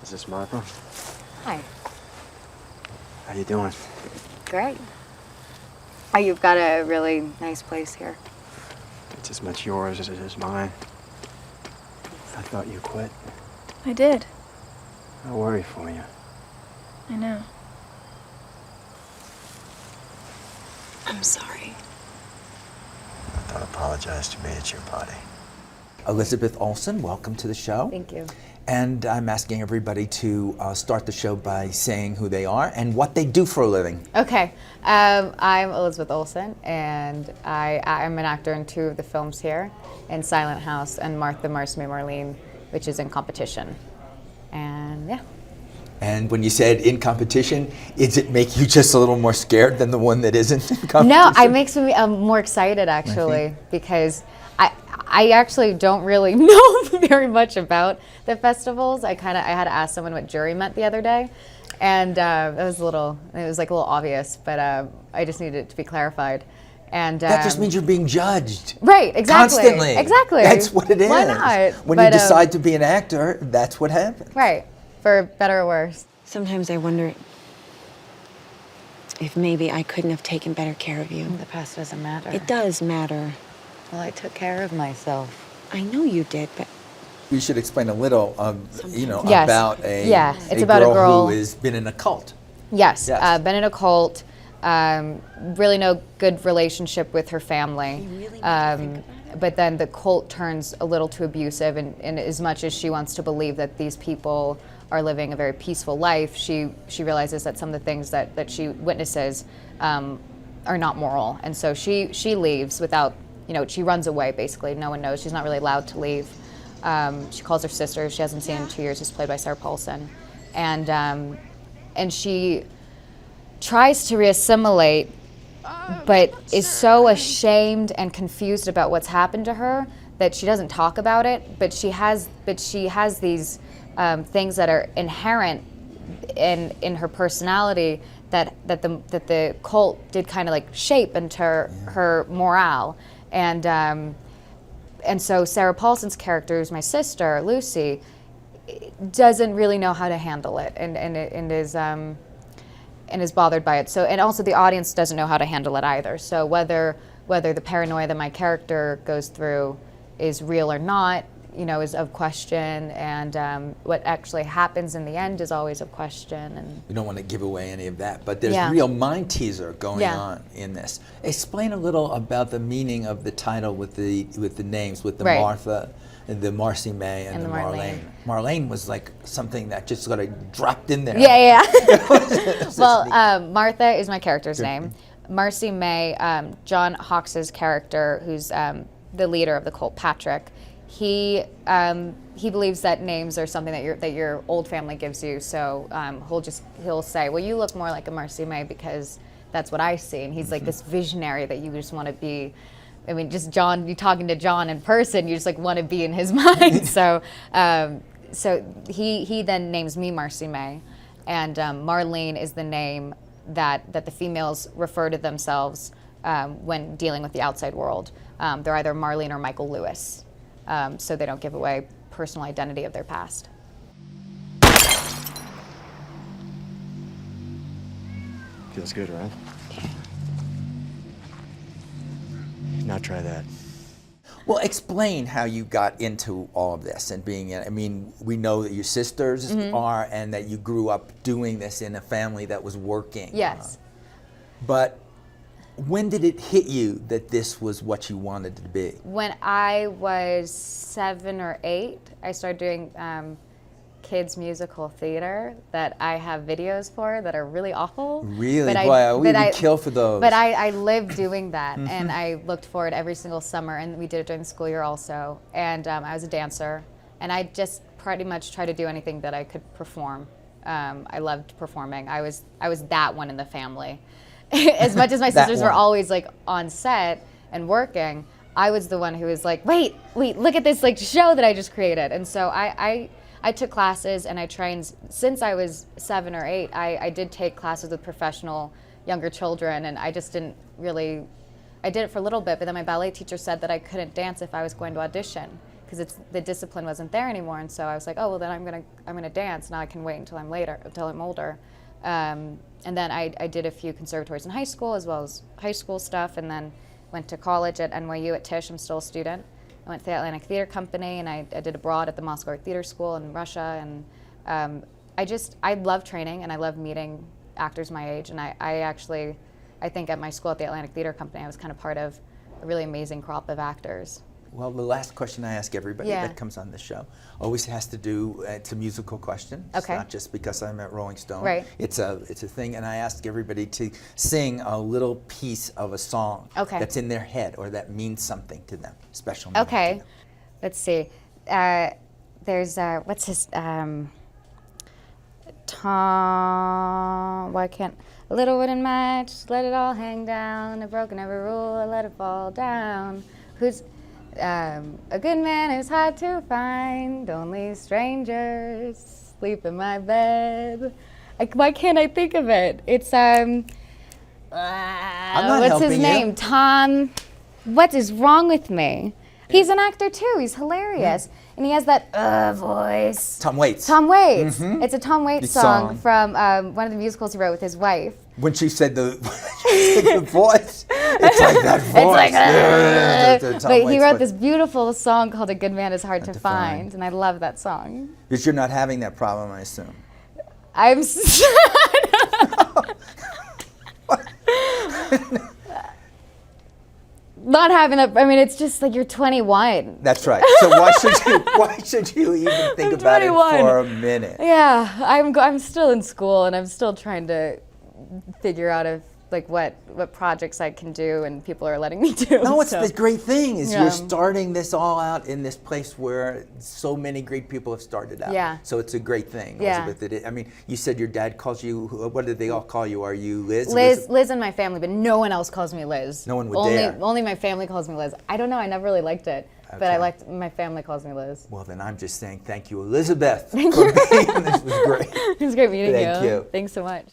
Is this Martha? Hi. How you doing? Great. Oh, you've got a really nice place here. It's as much yours as it is mine. I thought you quit. I did. I worry for you. I know. I'm sorry. Don't apologize to me. It's your body. Elizabeth Olsen, welcome to the show. Thank you. And I'm asking everybody to start the show by saying who they are and what they do for a living. Okay. I'm Elizabeth Olsen, and I'm an actor in 2 of the films here, in Silent House and Marcy May Marlene, which is in competition. And yeah. And when you said in competition, does it make you just a little more scared than the one that isn't in competition? No, it makes me more excited actually, because I actually don't really know very much about the festivals. I had to ask someone what jury meant the other day, and it was like a little obvious, but I just needed it to be clarified. And that just means you're being judged. Right, exactly. Constantly. Exactly. That's what it is. Why not? When you decide to be an actor, that's what happens. Right, for better or worse. Sometimes I wonder if maybe I couldn't have taken better care of you. The past doesn't matter. It does matter. Well, I took care of myself. I know you did, but You should explain a little, Yes. about a girl who has been in a cult. Yes, Yes. been in a cult, really no good relationship with her family. You really need to think about But then the cult turns a little too abusive, and as much as she wants to believe that these people are living a very peaceful life, she realizes that some of the things that she witnesses are not moral. And so she leaves without, she runs away basically. No one knows. She's not really allowed to leave. She calls her sister, she hasn't seen in 2 years, who's played by Sarah Paulson. And she tries to reassimilate, but is so ashamed and confused about what's happened to her that she doesn't talk about it. But she has these things that are inherent in her personality that the cult did kind of like shape into her morale. And so Sarah Paulson's character, who's my sister, Lucy, doesn't really know how to handle it and is bothered by it. So, and also the audience doesn't know how to handle it either. So whether the paranoia that my character goes through is real or not, is of question, and what actually happens in the end is always of question. And We don't want to give away any of that, but there's Yeah. real mind teaser going Yeah. on in this. Explain a little about the meaning of the title with the names, with the Right. Martha, and the Marcy May, and the Marlene. Marlene was like something that just sort of dropped in there. Yeah. Well, Martha is my character's name. Marcy May, John Hawkes' character, who's the leader of the cult, Patrick. He believes that names are something that your old family gives you. So he'll say, well, you look more like a Marcy May because that's what I see. And he's like this visionary that you just want to be. I mean, just John, you talking to John in person, you just like want to be in his mind. So he then names me Marcy May, and Marlene is the name that the females refer to themselves when dealing with the outside world. They're either Marlene or Michael Lewis, so they don't give away personal identity of their past. Feels good, right? Now try that. Well, explain how you got into all of this and being in. I mean, we know that your sisters are, and that you grew up doing this in a family that was working. Yes. But when did it hit you that this was what you wanted to be? When I was 7 or 8, I started doing kids musical theater that I have videos for that are really awful. Really? Boy, we would kill for those. But I lived doing that, and I looked forward every single summer, and we did it during the school year also. And I was a dancer, and I just pretty much tried to do anything that I could perform. I loved performing. I was that one in the family. As much as my sisters were always like on set and working, I was the one who was like, wait, look at this like show that I just created. And so I took classes, and I trained since I was 7 or 8. I did take classes with professional younger children, and I just didn't really, I did it for a little bit, but then my ballet teacher said that I couldn't dance if I was going to audition. because the discipline wasn't there anymore. And so I was like, oh well, then I'm gonna dance. Now I can wait until I'm older. And then I did a few conservatories in high school as well as high school stuff, and then went to college at NYU at Tisch. I'm still a student. I went to the Atlantic Theater Company, and I did abroad at the Moscow Art Theater School in Russia. And I love training, and I love meeting actors my age. And I think at my school at the Atlantic Theater Company, I was kind of part of a really amazing crop of actors. Well, the last question I ask everybody Yeah. that comes on the show always has to do, it's a musical question. It's Okay. not just because I'm at Rolling Stone. Right. It's a thing, and I ask everybody to sing a little piece of a song Okay. that's in their head or that means something to them, special meaning to Okay, them. let's see. There's what's his Tom? Why can't a little wooden match? Let it all hang down. A broken every rule. I let it fall down. Who's a good man is hard to find. Only strangers sleep in my bed. Why can't I think of it? It's not what's his helping you. name? Tom. What is wrong with me? He's an actor too. He's hilarious, and he has that voice. Tom Waits. Tom Waits. It's a Tom Waits The song song. from one of the musicals he wrote with his wife. When she said the voice, it's like that voice. It's like, Yeah, the Tom but he Waits wrote voice. this beautiful song called "A Good Man Is Hard to to Find," Find. and I love that song. But you're not having that problem, I assume. I'm. Not having that. I mean, it's just like you're 21. That's right. So why should you even think I'm about it 21. for a minute? Yeah, I'm still in school, and I'm still trying to figure out what projects I can do and people are letting me do. No, it's so. the great thing is Yeah. you're starting this all out in this place where so many great people have started out. Yeah. So it's a great thing, Yeah. Elizabeth. I mean, you said your dad calls you. What did they all call you? Are you Liz? Liz and my family, but no one else calls me Liz. No one would dare. Only my family calls me Liz. I don't know. I never really liked it, but I Okay. liked my family calls me Liz. Well, then I'm just saying thank you, Elizabeth, for being. This was great. It was great meeting Thank you. Thanks so much.